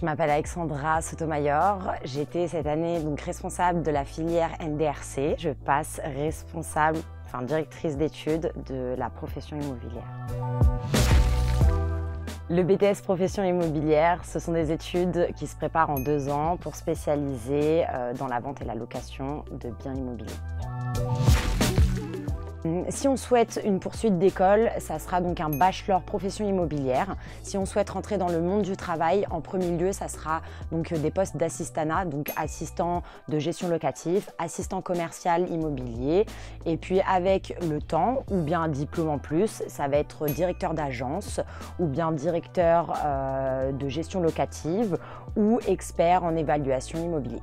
m'appelle Alexandra Sotomayor. J'étais cette année donc responsable de la filière NDRC. Je passe directrice d'études de la profession immobilière. Le BTS Profession immobilière, ce sont des études qui se préparent en 2 ans pour spécialiser dans la vente et la location de biens immobiliers. Si on souhaite une poursuite d'école, ça sera donc un bachelor profession immobilière. Si on souhaite rentrer dans le monde du travail, en premier lieu, ça sera donc des postes d'assistanat, donc assistant de gestion locative, assistant commercial immobilier. Et puis avec le temps, ou bien un diplôme en plus, ça va être directeur d'agence, ou bien directeur de gestion locative, ou expert en évaluation immobilier.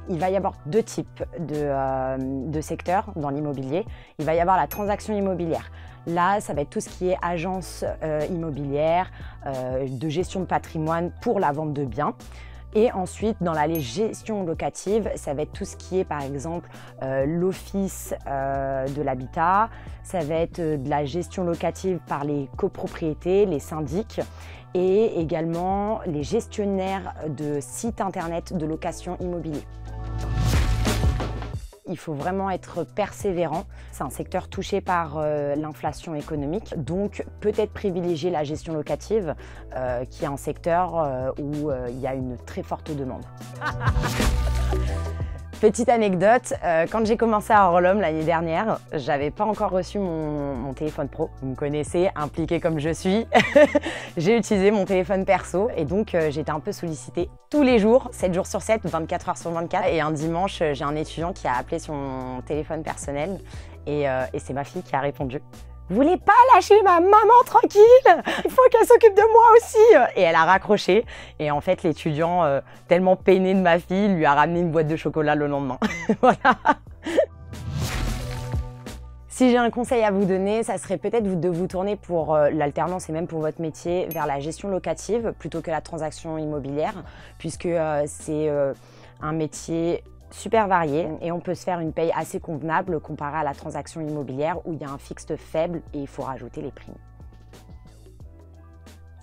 Il va y avoir 2 types de secteurs dans l'immobilier. Il va y avoir la transaction immobilière. Là, ça va être tout ce qui est agence immobilière, de gestion de patrimoine pour la vente de biens. Et ensuite, dans la gestion locative, ça va être tout ce qui est, par exemple, l'office de l'habitat. Ça va être de la gestion locative par les copropriétés, les syndics, et également les gestionnaires de sites internet de location immobilier. Il faut vraiment être persévérant. C'est un secteur touché par l'inflation économique, donc peut-être privilégier la gestion locative, qui est un secteur où il y a une très forte demande. Petite anecdote, quand j'ai commencé à Orlum l'année dernière, j'avais pas encore reçu mon téléphone pro. Vous me connaissez, impliquée comme je suis. J'ai utilisé mon téléphone perso et donc j'étais un peu sollicitée tous les jours, 7 jours sur 7, 24 heures sur 24. Et un dimanche, j'ai un étudiant qui a appelé sur mon téléphone personnel et c'est ma fille qui a répondu. Vous voulez pas lâcher ma maman tranquille? Il faut qu'elle s'occupe de moi aussi. Et elle a raccroché. Et en fait, l'étudiant, tellement peiné de ma fille, lui a ramené une boîte de chocolat le lendemain. Voilà. Si j'ai un conseil à vous donner, ça serait peut-être de vous tourner pour l'alternance et même pour votre métier vers la gestion locative plutôt que la transaction immobilière, puisque c'est un métier super varié et on peut se faire une paye assez convenable comparé à la transaction immobilière où il y a un fixe faible et il faut rajouter les primes.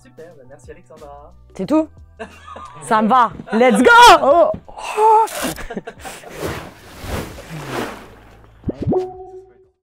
Super, merci Alexandra. C'est tout? Ça me va. Let's go! Oh.